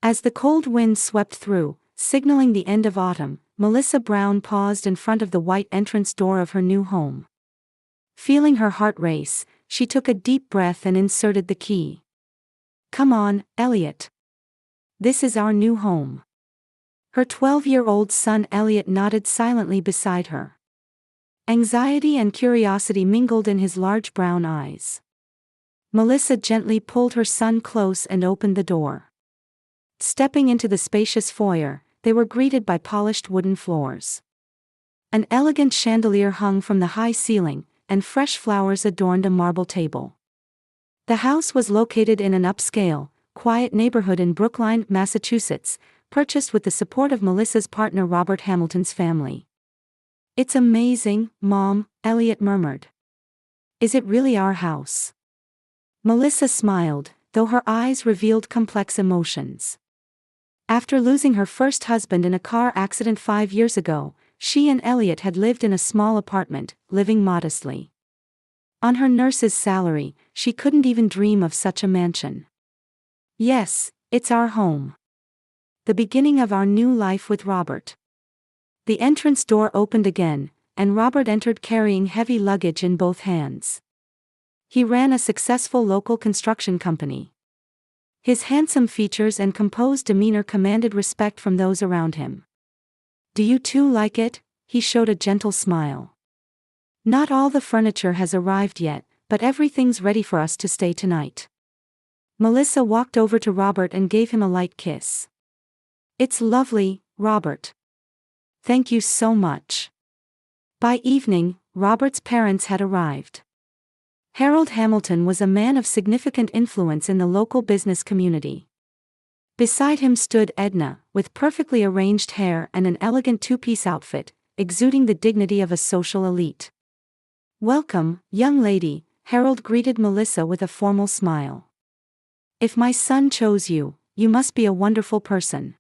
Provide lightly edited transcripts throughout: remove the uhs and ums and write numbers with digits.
As the cold wind swept through, signaling the end of autumn, Melissa Brown paused in front of the white entrance door of her new home. Feeling her heart race, she took a deep breath and inserted the key. "Come on, Elliot. This is our new home." Her 12-year-old son Elliot nodded silently beside her. Anxiety and curiosity mingled in his large brown eyes. Melissa gently pulled her son close and opened the door. Stepping into the spacious foyer, they were greeted by polished wooden floors. An elegant chandelier hung from the high ceiling, and fresh flowers adorned a marble table. The house was located in an upscale, quiet neighborhood in Brookline, Massachusetts, purchased with the support of Melissa's partner Robert Hamilton's family. "It's amazing, Mom," Elliot murmured. "Is it really our house?" Melissa smiled, though her eyes revealed complex emotions. After losing her first husband in a car accident 5 years ago, she and Elliot had lived in a small apartment, living modestly. On her nurse's salary, she couldn't even dream of such a mansion. "Yes, it's our home. The beginning of our new life with Robert." The entrance door opened again, and Robert entered carrying heavy luggage in both hands. He ran a successful local construction company. His handsome features and composed demeanor commanded respect from those around him. "Do you two like it?" He showed a gentle smile. "Not all the furniture has arrived yet, but everything's ready for us to stay tonight." Melissa walked over to Robert and gave him a light kiss. "It's lovely, Robert. Thank you so much." By evening, Robert's parents had arrived. Harold Hamilton was a man of significant influence in the local business community. Beside him stood Edna, with perfectly arranged hair and an elegant two-piece outfit, exuding the dignity of a social elite. "Welcome, young lady," Harold greeted Melissa with a formal smile. "If my son chose you, you must be a wonderful person."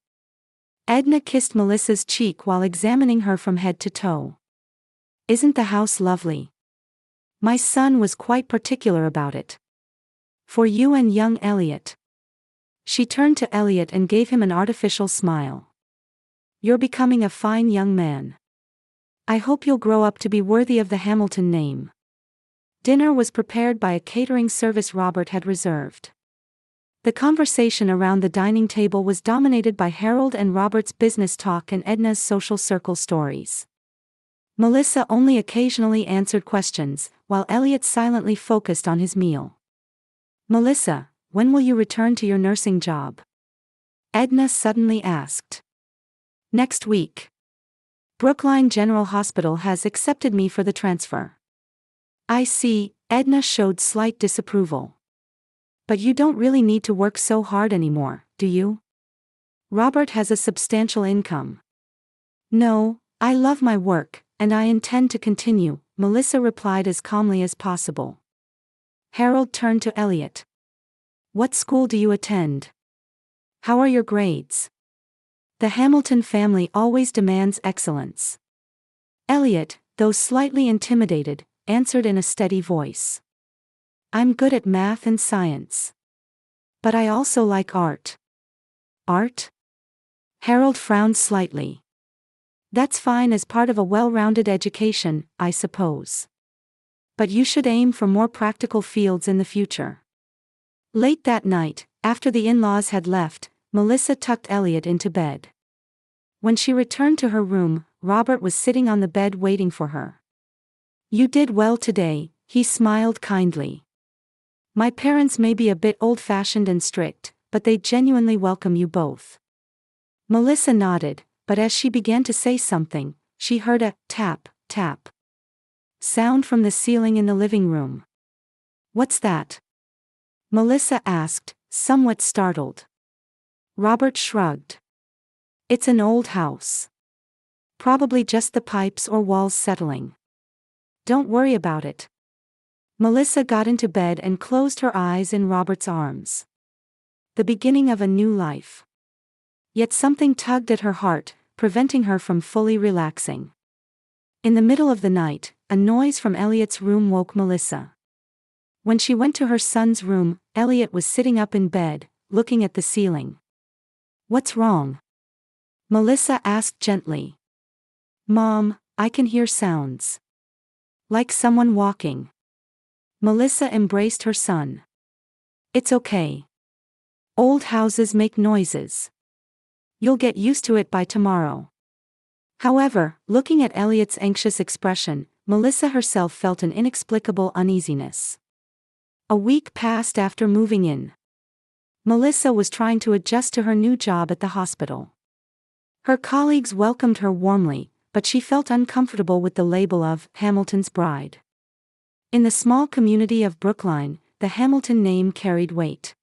Edna kissed Melissa's cheek while examining her from head to toe. "Isn't the house lovely? My son was quite particular about it. For you and young Elliot." She turned to Elliot and gave him an artificial smile. "You're becoming a fine young man. I hope you'll grow up to be worthy of the Hamilton name." Dinner was prepared by a catering service Robert had reserved. The conversation around the dining table was dominated by Harold and Robert's business talk and Edna's social circle stories. Melissa only occasionally answered questions, while Elliot silently focused on his meal. "Melissa, when will you return to your nursing job?" Edna suddenly asked. "Next week. Brookline General Hospital has accepted me for the transfer." "I see," Edna showed slight disapproval. "But you don't really need to work so hard anymore, do you? Robert has a substantial income." "No, I love my work, and I intend to continue," Melissa replied as calmly as possible. Harold turned to Elliot. "What school do you attend? How are your grades?" The Hamilton family always demands excellence. Elliot, though slightly intimidated, answered in a steady voice. "I'm good at math and science. But I also like art." "Art?" Harold frowned slightly. "That's fine as part of a well-rounded education, I suppose. But you should aim for more practical fields in the future." Late that night, after the in-laws had left, Melissa tucked Elliot into bed. When she returned to her room, Robert was sitting on the bed waiting for her. "You did well today," he smiled kindly. "My parents may be a bit old-fashioned and strict, but they genuinely welcome you both." Melissa nodded, but as she began to say something, she heard a tap, tap sound from the ceiling in the living room. "What's that?" Melissa asked, somewhat startled. Robert shrugged. "It's an old house. Probably just the pipes or walls settling. Don't worry about it." Melissa got into bed and closed her eyes in Robert's arms. The beginning of a new life. Yet something tugged at her heart, preventing her from fully relaxing. In the middle of the night, a noise from Elliot's room woke Melissa. When she went to her son's room, Elliot was sitting up in bed, looking at the ceiling. What's wrong? Melissa asked gently. Mom, I can hear sounds. Like someone walking. Melissa embraced her son. It's okay. Old houses make noises. You'll get used to it by tomorrow. However, looking at Elliot's anxious expression, Melissa herself felt an inexplicable uneasiness. A week passed after moving in. Melissa was trying to adjust to her new job at the hospital. Her colleagues welcomed her warmly, but she felt uncomfortable with the label of Hamilton's bride. In the small community of Brookline, the Hamilton name carried weight.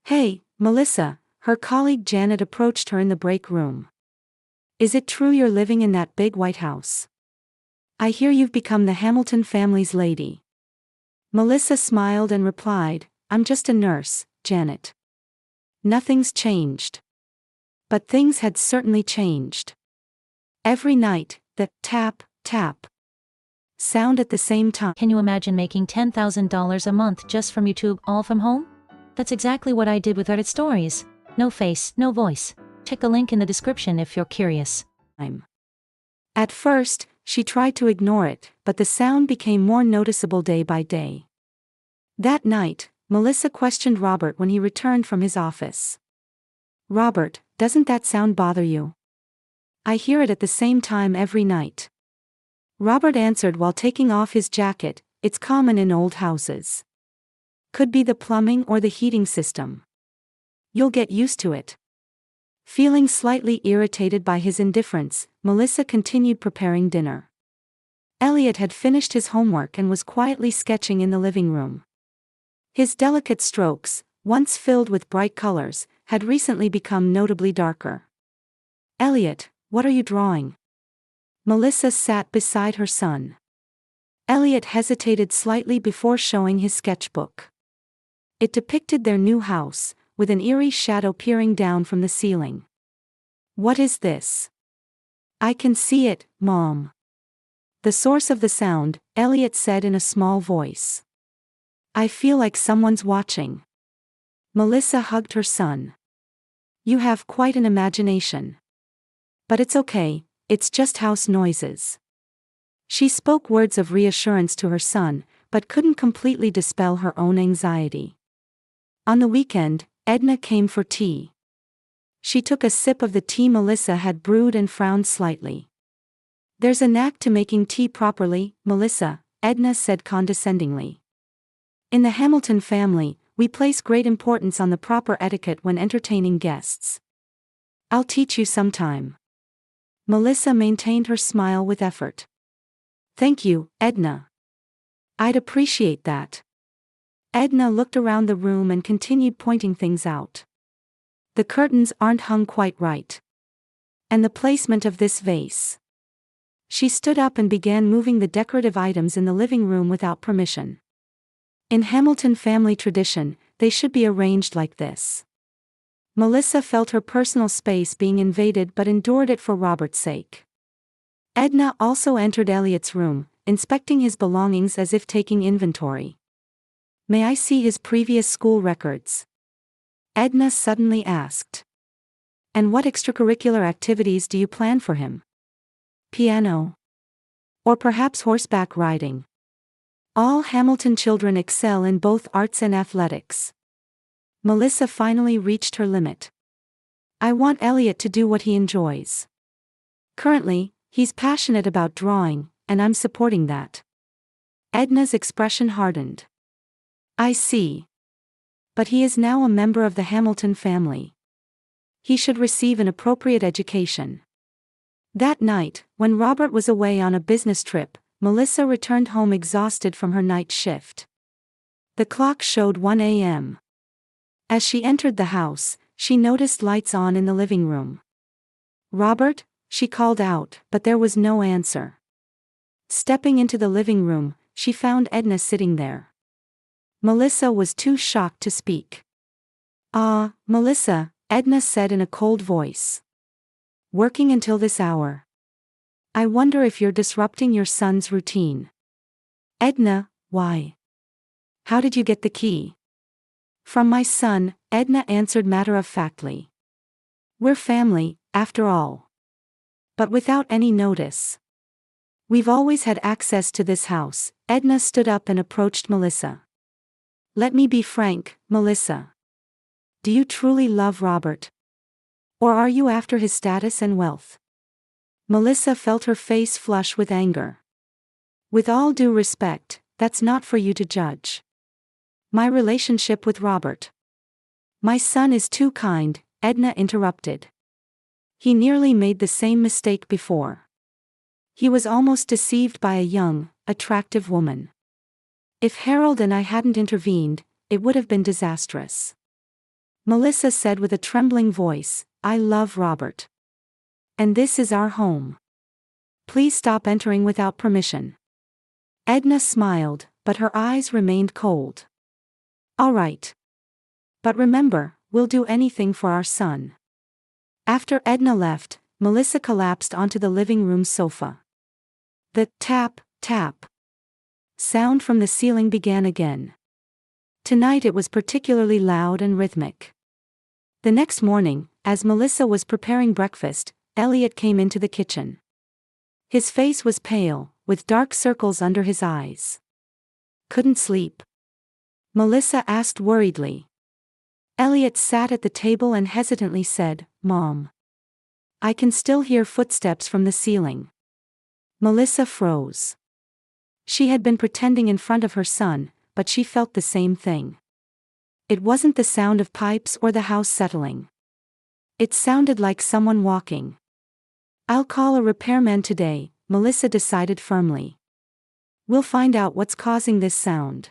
Hey, Melissa, her colleague Janet approached her in the break room. Is it true you're living in that big white house? I hear you've become the Hamilton family's lady. Melissa smiled and replied, I'm just a nurse, Janet. Nothing's changed. But things had certainly changed. Every night, the tap, tap sound at the same time. Can you imagine making $10,000 a month just from YouTube, all from home? That's exactly what I did with Narrated Stories. No face, no voice. Check the link in the description if you're curious. At first, she tried to ignore it, but the sound became more noticeable day by day. That night, Melissa questioned Robert when he returned from his office. Robert, doesn't that sound bother you? I hear it at the same time every night. Robert answered while taking off his jacket, it's common in old houses. Could be the plumbing or the heating system. You'll get used to it. Feeling slightly irritated by his indifference, Melissa continued preparing dinner. Elliot had finished his homework and was quietly sketching in the living room. His delicate strokes, once filled with bright colors, had recently become notably darker. Elliot, what are you drawing? Melissa sat beside her son. Elliot hesitated slightly before showing his sketchbook. It depicted their new house, with an eerie shadow peering down from the ceiling. What is this? I can see it, Mom. The source of the sound, Elliot said in a small voice. I feel like someone's watching. Melissa hugged her son. You have quite an imagination. But it's okay, it's just house noises. She spoke words of reassurance to her son, but couldn't completely dispel her own anxiety. On the weekend, Edna came for tea. She took a sip of the tea Melissa had brewed and frowned slightly. There's a knack to making tea properly, Melissa, Edna said condescendingly. In the Hamilton family, we place great importance on the proper etiquette when entertaining guests. I'll teach you sometime. Melissa maintained her smile with effort. Thank you, Edna. I'd appreciate that. Edna looked around the room and continued pointing things out. The curtains aren't hung quite right. And the placement of this vase. She stood up and began moving the decorative items in the living room without permission. In Hamilton family tradition, they should be arranged like this. Melissa felt her personal space being invaded but endured it for Robert's sake. Edna also entered Elliot's room, inspecting his belongings as if taking inventory. May I see his previous school records? Edna suddenly asked. And what extracurricular activities do you plan for him? Piano? Or perhaps horseback riding? All Hamilton children excel in both arts and athletics. Melissa finally reached her limit. I want Elliot to do what he enjoys. Currently, he's passionate about drawing, and I'm supporting that. Edna's expression hardened. I see. But he is now a member of the Hamilton family. He should receive an appropriate education. That night, when Robert was away on a business trip, Melissa returned home exhausted from her night shift. The clock showed 1 a.m. As she entered the house, she noticed lights on in the living room. Robert, she called out, but there was no answer. Stepping into the living room, she found Edna sitting there. Melissa was too shocked to speak. Melissa, Edna said in a cold voice. Working until this hour. I wonder if you're disrupting your son's routine. Edna, why? How did you get the key? From my son, Edna answered matter-of-factly. We're family, after all. But without any notice. We've always had access to this house. Edna stood up and approached Melissa. Let me be frank, Melissa. Do you truly love Robert? Or are you after his status and wealth? Melissa felt her face flush with anger. With all due respect, that's not for you to judge. My relationship with Robert. My son is too kind, Edna interrupted. He nearly made the same mistake before. He was almost deceived by a young, attractive woman. If Harold and I hadn't intervened, it would have been disastrous. Melissa said with a trembling voice, I love Robert. And this is our home. Please stop entering without permission. Edna smiled, but her eyes remained cold. All right. But remember, we'll do anything for our son. After Edna left, Melissa collapsed onto the living room sofa. The tap, tap sound from the ceiling began again. Tonight it was particularly loud and rhythmic. The next morning, as Melissa was preparing breakfast, Elliot came into the kitchen. His face was pale, with dark circles under his eyes. Couldn't sleep? Melissa asked worriedly. Elliot sat at the table and hesitantly said, Mom. I can still hear footsteps from the ceiling. Melissa froze. She had been pretending in front of her son, but she felt the same thing. It wasn't the sound of pipes or the house settling. It sounded like someone walking. I'll call a repairman today, Melissa decided firmly. We'll find out what's causing this sound.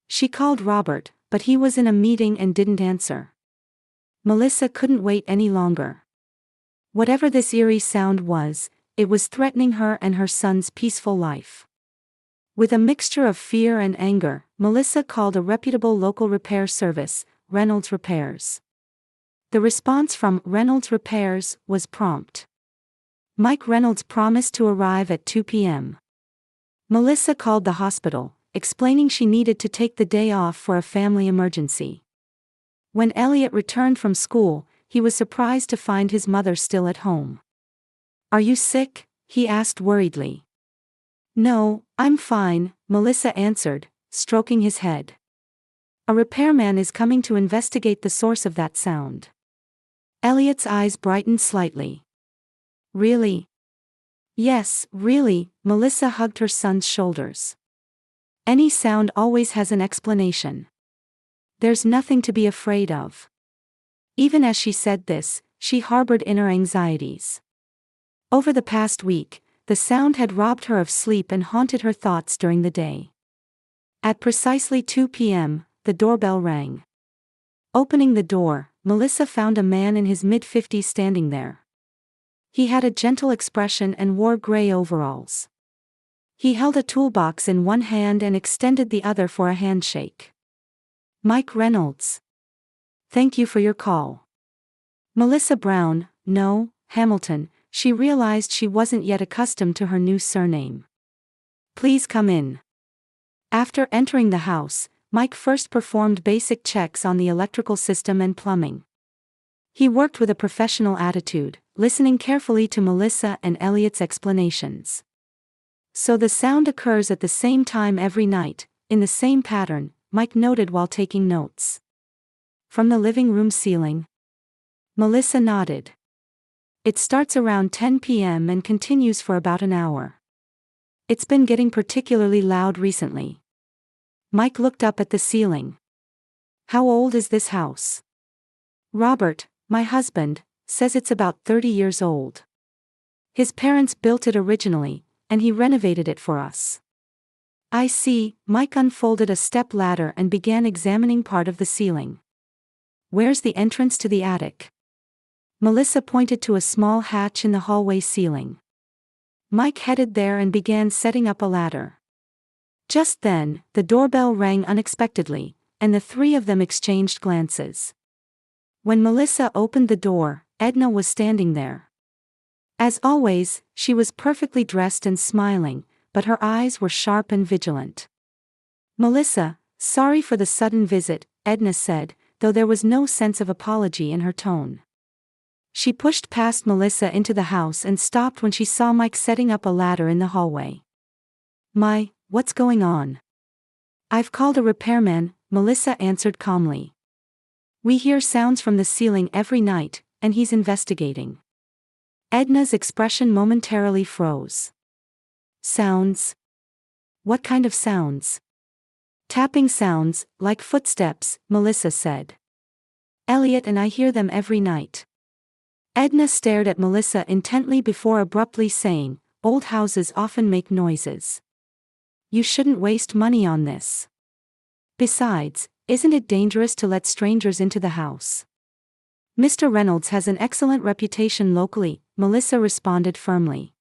She called Robert, but he was in a meeting and didn't answer. Melissa couldn't wait any longer. Whatever this eerie sound was, it was threatening her and her son's peaceful life. With a mixture of fear and anger, Melissa called a reputable local repair service, Reynolds Repairs. The response from Reynolds Repairs was prompt. Mike Reynolds promised to arrive at 2 p.m. Melissa called the hospital, explaining she needed to take the day off for a family emergency. When Elliot returned from school, he was surprised to find his mother still at home. Are you sick? He asked worriedly. No, I'm fine, Melissa answered, stroking his head. A repairman is coming to investigate the source of that sound. Elliot's eyes brightened slightly. Really? Yes, really, Melissa hugged her son's shoulders. Any sound always has an explanation. There's nothing to be afraid of. Even as she said this, she harbored inner anxieties. Over the past week, the sound had robbed her of sleep and haunted her thoughts during the day. At precisely 2 p.m., the doorbell rang. Opening the door, Melissa found a man in his mid-50s standing there. He had a gentle expression and wore gray overalls. He held a toolbox in one hand and extended the other for a handshake. Mike Reynolds. Thank you for your call. Melissa Brown, no, Hamilton, she realized she wasn't yet accustomed to her new surname. Please come in. After entering the house, Mike first performed basic checks on the electrical system and plumbing. He worked with a professional attitude, listening carefully to Melissa and Elliot's explanations. So the sound occurs at the same time every night, in the same pattern, Mike noted while taking notes. From the living room ceiling? Melissa nodded. It starts around 10 p.m. and continues for about an hour. It's been getting particularly loud recently. Mike looked up at the ceiling. How old is this house? Robert, my husband, says it's about 30 years old. His parents built it originally, and he renovated it for us. I see, Mike unfolded a step ladder and began examining part of the ceiling. Where's the entrance to the attic? Melissa pointed to a small hatch in the hallway ceiling. Mike headed there and began setting up a ladder. Just then, the doorbell rang unexpectedly, and the three of them exchanged glances. When Melissa opened the door, Edna was standing there. As always, she was perfectly dressed and smiling, but her eyes were sharp and vigilant. Melissa, sorry for the sudden visit, Edna said, though there was no sense of apology in her tone. She pushed past Melissa into the house and stopped when she saw Mike setting up a ladder in the hallway. What's going on? I've called a repairman, Melissa answered calmly. We hear sounds from the ceiling every night, and he's investigating. Edna's expression momentarily froze. Sounds? What kind of sounds? Tapping sounds, like footsteps, Melissa said. Elliot and I hear them every night. Edna stared at Melissa intently before abruptly saying, old houses often make noises. You shouldn't waste money on this. Besides, isn't it dangerous to let strangers into the house? Mr. Reynolds has an excellent reputation locally, Melissa responded firmly.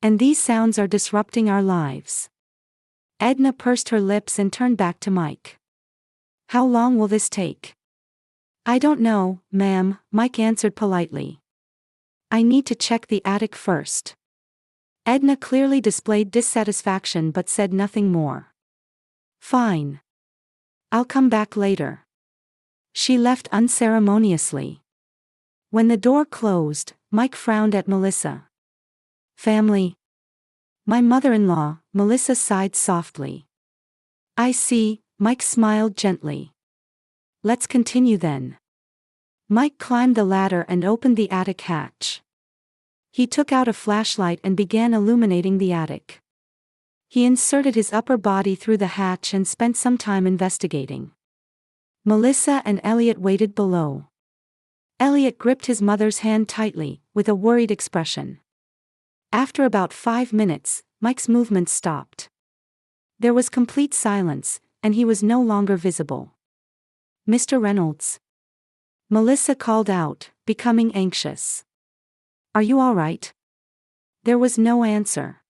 And these sounds are disrupting our lives. Edna pursed her lips and turned back to Mike. How long will this take? I don't know, ma'am, Mike answered politely. I need to check the attic first. Edna clearly displayed dissatisfaction but said nothing more. Fine. I'll come back later. She left unceremoniously. When the door closed, Mike frowned at Melissa. Family? My mother-in-law, Melissa sighed softly. I see, Mike smiled gently. Let's continue then. Mike climbed the ladder and opened the attic hatch. He took out a flashlight and began illuminating the attic. He inserted his upper body through the hatch and spent some time investigating. Melissa and Elliot waited below. Elliot gripped his mother's hand tightly, with a worried expression. After about 5 minutes, Mike's movements stopped. There was complete silence, and he was no longer visible. Mr. Reynolds? Melissa called out, becoming anxious. Are you all right? There was no answer.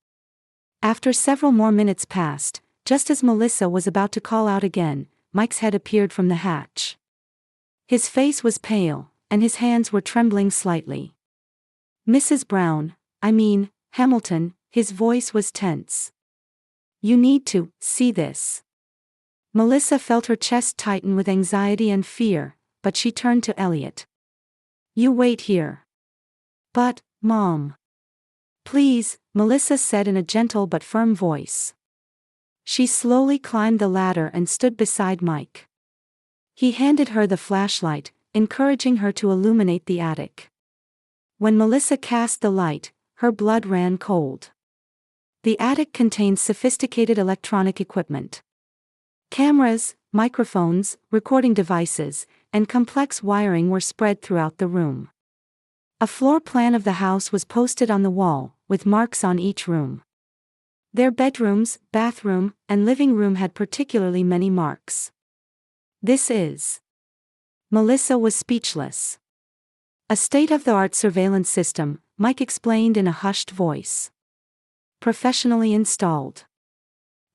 After several more minutes passed, just as Melissa was about to call out again, Mike's head appeared from the hatch. His face was pale, and his hands were trembling slightly. Mrs. Brown, Hamilton, his voice was tense. You need to see this. Melissa felt her chest tighten with anxiety and fear, but she turned to Elliot. You wait here. But, Mom. Please, Melissa said in a gentle but firm voice. She slowly climbed the ladder and stood beside Mike. He handed her the flashlight, encouraging her to illuminate the attic. When Melissa cast the light, her blood ran cold. The attic contained sophisticated electronic equipment. Cameras, microphones, recording devices, and complex wiring were spread throughout the room. A floor plan of the house was posted on the wall, with marks on each room. Their bedrooms, bathroom, and living room had particularly many marks. This is. Melissa was speechless. A state-of-the-art surveillance system, Mike explained in a hushed voice. Professionally installed.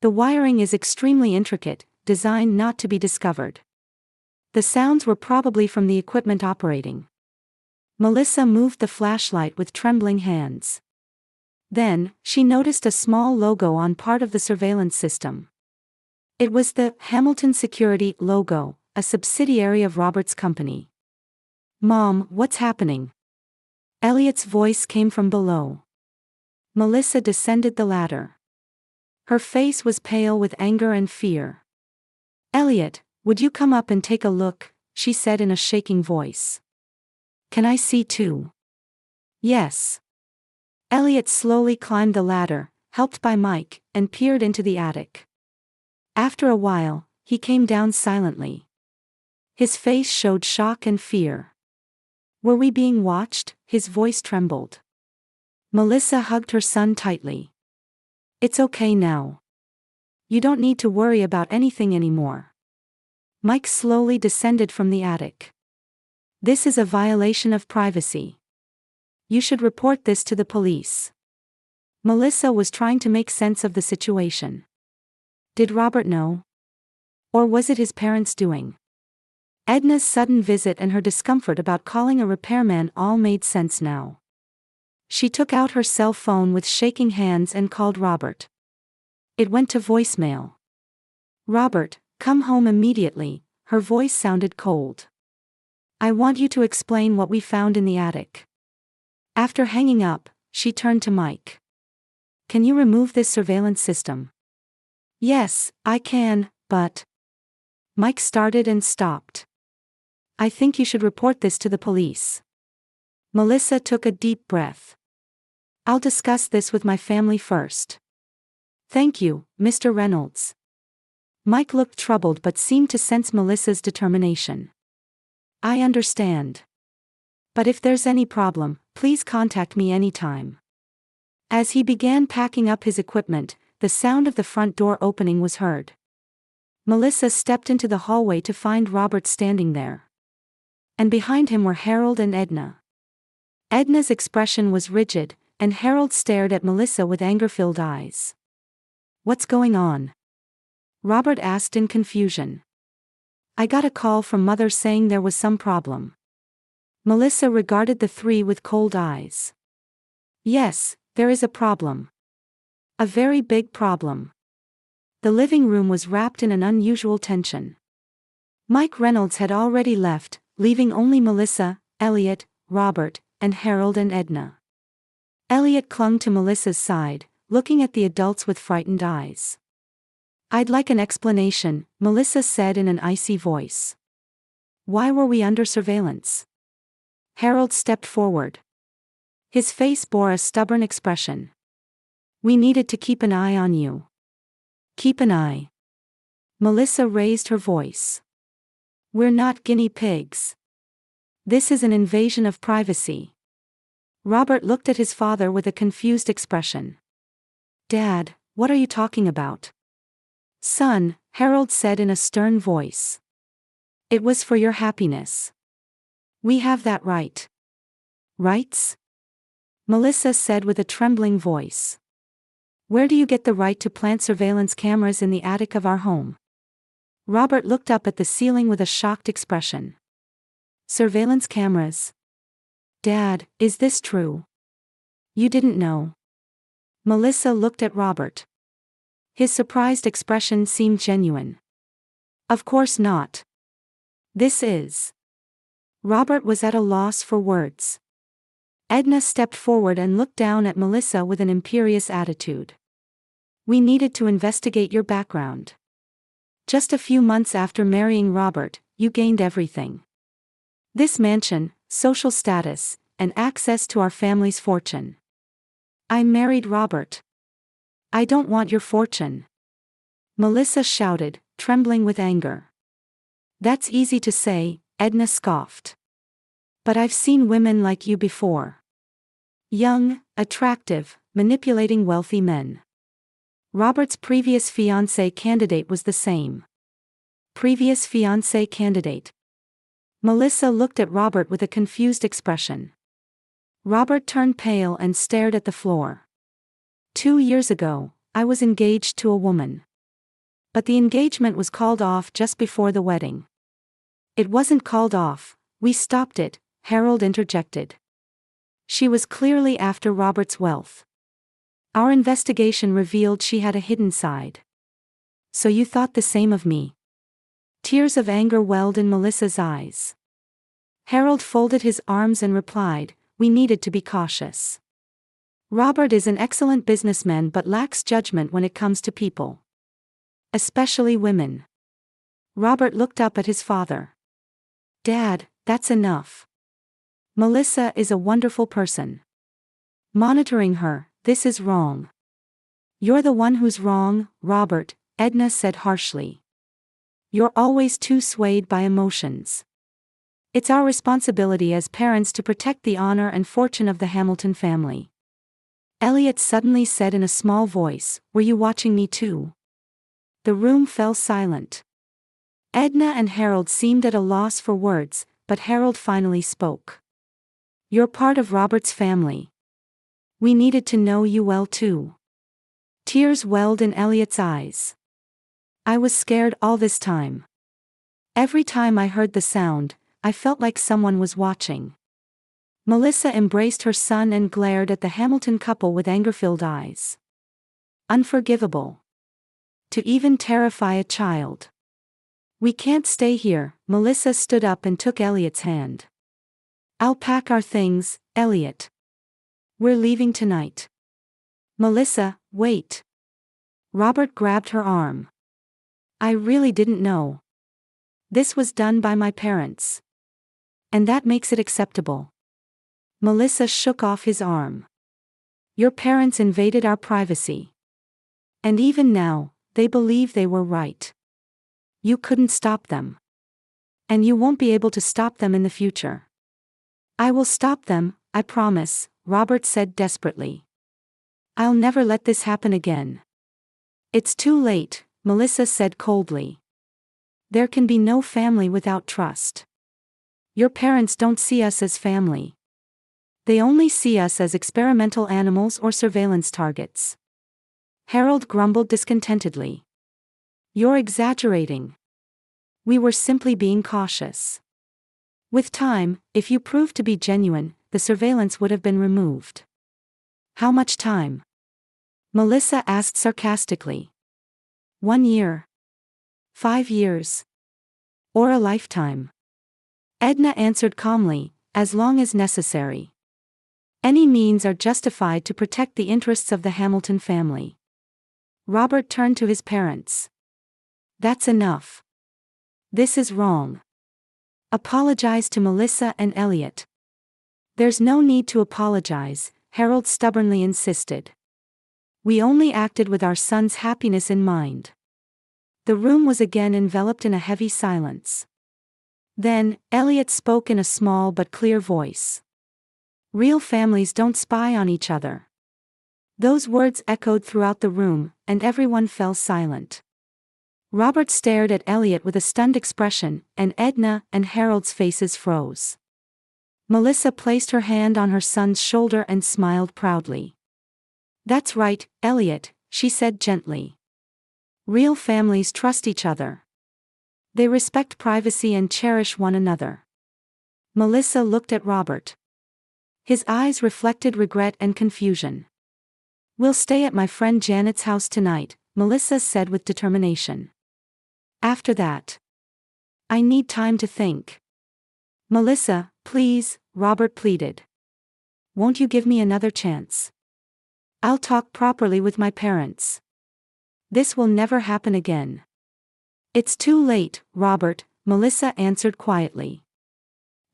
The wiring is extremely intricate, designed not to be discovered. The sounds were probably from the equipment operating. Melissa moved the flashlight with trembling hands. Then, she noticed a small logo on part of the surveillance system. It was the Hamilton Security logo, a subsidiary of Robert's company. Mom, what's happening? Elliot's voice came from below. Melissa descended the ladder. Her face was pale with anger and fear. Elliot, would you come up and take a look? She said in a shaking voice. Can I see too? Yes. Elliot slowly climbed the ladder, helped by Mike, and peered into the attic. After a while, he came down silently. His face showed shock and fear. Were we being watched? His voice trembled. Melissa hugged her son tightly. It's okay now. You don't need to worry about anything anymore. Mike slowly descended from the attic. This is a violation of privacy. You should report this to the police. Melissa was trying to make sense of the situation. Did Robert know? Or was it his parents' doing? Edna's sudden visit and her discomfort about calling a repairman all made sense now. She took out her cell phone with shaking hands and called Robert. It went to voicemail. Robert, come home immediately, her voice sounded cold. I want you to explain what we found in the attic. After hanging up, she turned to Mike. Can you remove this surveillance system? Yes, I can, but... Mike started and stopped. I think you should report this to the police. Melissa took a deep breath. I'll discuss this with my family first. Thank you, Mr. Reynolds. Mike looked troubled but seemed to sense Melissa's determination. I understand. But if there's any problem, please contact me anytime. As he began packing up his equipment, the sound of the front door opening was heard. Melissa stepped into the hallway to find Robert standing there. And behind him were Harold and Edna. Edna's expression was rigid, and Harold stared at Melissa with anger-filled eyes. What's going on? Robert asked in confusion. I got a call from Mother saying there was some problem. Melissa regarded the three with cold eyes. Yes, there is a problem. A very big problem. The living room was wrapped in an unusual tension. Mike Reynolds had already left, leaving only Melissa, Elliot, Robert, and Harold and Edna. Elliot clung to Melissa's side, looking at the adults with frightened eyes. I'd like an explanation, Melissa said in an icy voice. Why were we under surveillance? Harold stepped forward. His face bore a stubborn expression. We needed to keep an eye on you. Keep an eye. Melissa raised her voice. We're not guinea pigs. This is an invasion of privacy. Robert looked at his father with a confused expression. Dad, what are you talking about? Son, Harold said in a stern voice. It was for your happiness. We have that right. Rights? Melissa said with a trembling voice. Where do you get the right to plant surveillance cameras in the attic of our home? Robert looked up at the ceiling with a shocked expression. Surveillance cameras? Dad, is this true? You didn't know. Melissa looked at Robert. His surprised expression seemed genuine. Of course not. This is. Robert was at a loss for words. Edna stepped forward and looked down at Melissa with an imperious attitude. We needed to investigate your background. Just a few months after marrying Robert, you gained everything. This mansion, social status, and access to our family's fortune. I married Robert. I don't want your fortune. Melissa shouted, trembling with anger. That's easy to say, Edna scoffed. But I've seen women like you before. Young, attractive, manipulating wealthy men. Robert's previous fiancé candidate was the same. Previous fiancé candidate. Melissa looked at Robert with a confused expression. Robert turned pale and stared at the floor. 2 years ago, I was engaged to a woman. But the engagement was called off just before the wedding. It wasn't called off, we stopped it, Harold interjected. She was clearly after Robert's wealth. Our investigation revealed she had a hidden side. So you thought the same of me? Tears of anger welled in Melissa's eyes. Harold folded his arms and replied, we needed to be cautious. Robert is an excellent businessman but lacks judgment when it comes to people. Especially women. Robert looked up at his father. Dad, that's enough. Melissa is a wonderful person. Monitoring her, this is wrong. You're the one who's wrong, Robert, Edna said harshly. You're always too swayed by emotions. It's our responsibility as parents to protect the honor and fortune of the Hamilton family. Elliot suddenly said in a small voice, were you watching me too? The room fell silent. Edna and Harold seemed at a loss for words, but Harold finally spoke. You're part of Robert's family. We needed to know you well too. Tears welled in Elliot's eyes. I was scared all this time. Every time I heard the sound, I felt like someone was watching. Melissa embraced her son and glared at the Hamilton couple with anger-filled eyes. Unforgivable. To even terrify a child. We can't stay here. Melissa stood up and took Elliot's hand. I'll pack our things, Elliot. We're leaving tonight. Melissa, wait. Robert grabbed her arm. I really didn't know. This was done by my parents. And that makes it acceptable. Melissa shook off his arm. Your parents invaded our privacy. And even now, they believe they were right. You couldn't stop them. And you won't be able to stop them in the future. I will stop them, I promise, Robert said desperately. I'll never let this happen again. It's too late, Melissa said coldly. There can be no family without trust. Your parents don't see us as family. They only see us as experimental animals or surveillance targets. Harold grumbled discontentedly. You're exaggerating. We were simply being cautious. With time, if you proved to be genuine, the surveillance would have been removed. How much time? Melissa asked sarcastically. 1 year. 5 years. Or a lifetime. Edna answered calmly, as long as necessary. Any means are justified to protect the interests of the Hamilton family. Robert turned to his parents. That's enough. This is wrong. Apologize to Melissa and Elliot. There's no need to apologize, Harold stubbornly insisted. We only acted with our son's happiness in mind. The room was again enveloped in a heavy silence. Then, Elliot spoke in a small but clear voice. Real families don't spy on each other. Those words echoed throughout the room, and everyone fell silent. Robert stared at Elliot with a stunned expression, and Edna and Harold's faces froze. Melissa placed her hand on her son's shoulder and smiled proudly. That's right, Elliot, she said gently. Real families trust each other. They respect privacy and cherish one another. Melissa looked at Robert. His eyes reflected regret and confusion. We'll stay at my friend Janet's house tonight, Melissa said with determination. After that, I need time to think. Melissa, please, Robert pleaded. Won't you give me another chance? I'll talk properly with my parents. This will never happen again. It's too late, Robert, Melissa answered quietly.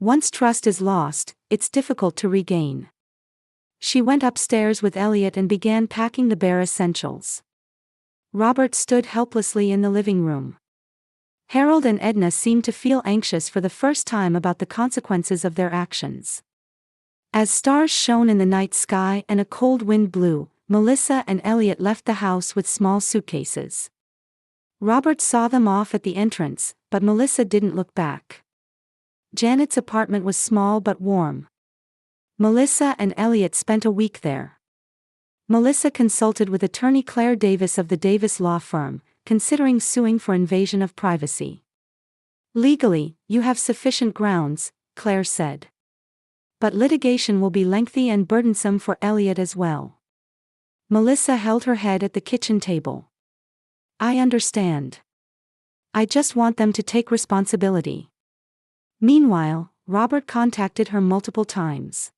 Once trust is lost, it's difficult to regain. She went upstairs with Elliot and began packing the bare essentials. Robert stood helplessly in the living room. Harold and Edna seemed to feel anxious for the first time about the consequences of their actions. As stars shone in the night sky and a cold wind blew, Melissa and Elliot left the house with small suitcases. Robert saw them off at the entrance, but Melissa didn't look back. Janet's apartment was small but warm. Melissa and Elliot spent a week there. Melissa consulted with attorney Claire Davis of the Davis law firm, considering suing for invasion of privacy. Legally, you have sufficient grounds, Claire said. But litigation will be lengthy and burdensome for Elliot as well. Melissa held her head at the kitchen table. I understand. I just want them to take responsibility. Meanwhile, Robert contacted her multiple times.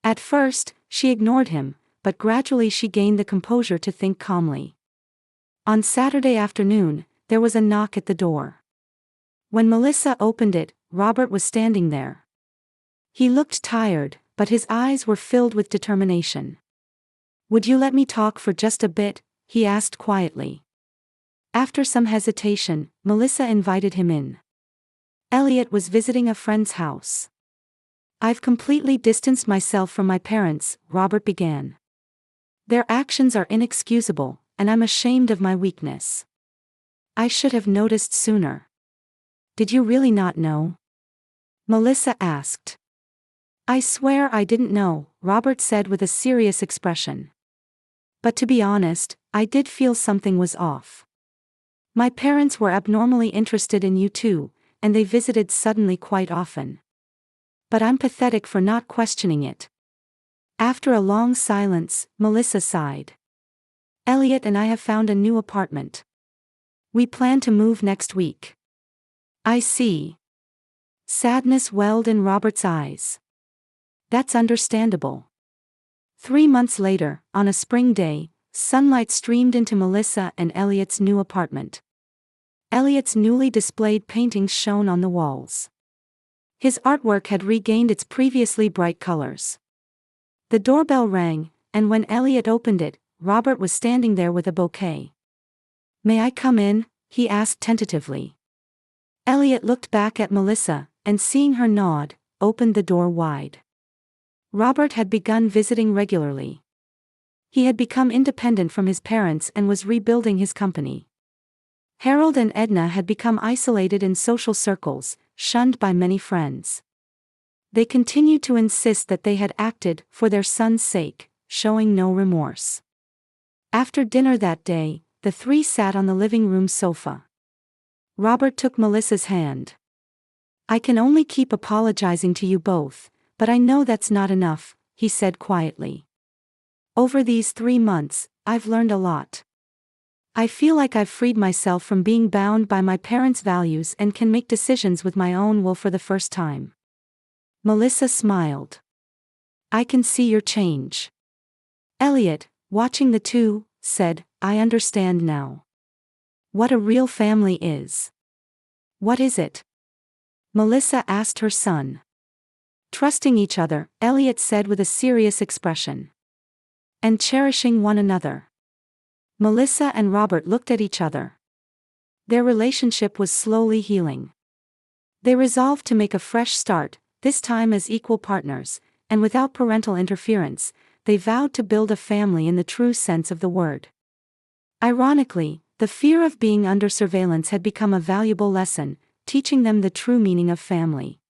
At first, she ignored him, but gradually she gained the composure to think calmly. On Saturday afternoon, there was a knock at the door. When Melissa opened it, Robert was standing there. He looked tired, but his eyes were filled with determination. Would you let me talk for just a bit? He asked quietly. After some hesitation, Melissa invited him in. Elliot was visiting a friend's house. I've completely distanced myself from my parents, Robert began. Their actions are inexcusable, and I'm ashamed of my weakness. I should have noticed sooner. Did you really not know? Melissa asked. I swear I didn't know, Robert said with a serious expression. But to be honest, I did feel something was off. My parents were abnormally interested in you too, and they visited suddenly quite often. But I'm pathetic for not questioning it. After a long silence, Melissa sighed. Elliot and I have found a new apartment. We plan to move next week. I see. Sadness welled in Robert's eyes. That's understandable. 3 months later, on a spring day, sunlight streamed into Melissa and Elliot's new apartment. Elliot's newly displayed paintings shone on the walls. His artwork had regained its previously bright colors. The doorbell rang, and when Elliot opened it, Robert was standing there with a bouquet. "May I come in?" he asked tentatively. Elliot looked back at Melissa, and seeing her nod, opened the door wide. Robert had begun visiting regularly. He had become independent from his parents and was rebuilding his company. Harold and Edna had become isolated in social circles, shunned by many friends. They continued to insist that they had acted for their son's sake, showing no remorse. After dinner that day, the three sat on the living room sofa. Robert took Melissa's hand. "I can only keep apologizing to you both, but I know that's not enough," he said quietly. "Over these 3 months, I've learned a lot. I feel like I've freed myself from being bound by my parents' values and can make decisions with my own will for the first time." Melissa smiled. "I can see your change." Elliot, watching the two, said, "I understand now. What a real family is." "What is it?" Melissa asked her son. "Trusting each other," Elliot said with a serious expression. "And cherishing one another." Melissa and Robert looked at each other. Their relationship was slowly healing. They resolved to make a fresh start, this time as equal partners, and without parental interference, they vowed to build a family in the true sense of the word. Ironically, the fear of being under surveillance had become a valuable lesson, teaching them the true meaning of family.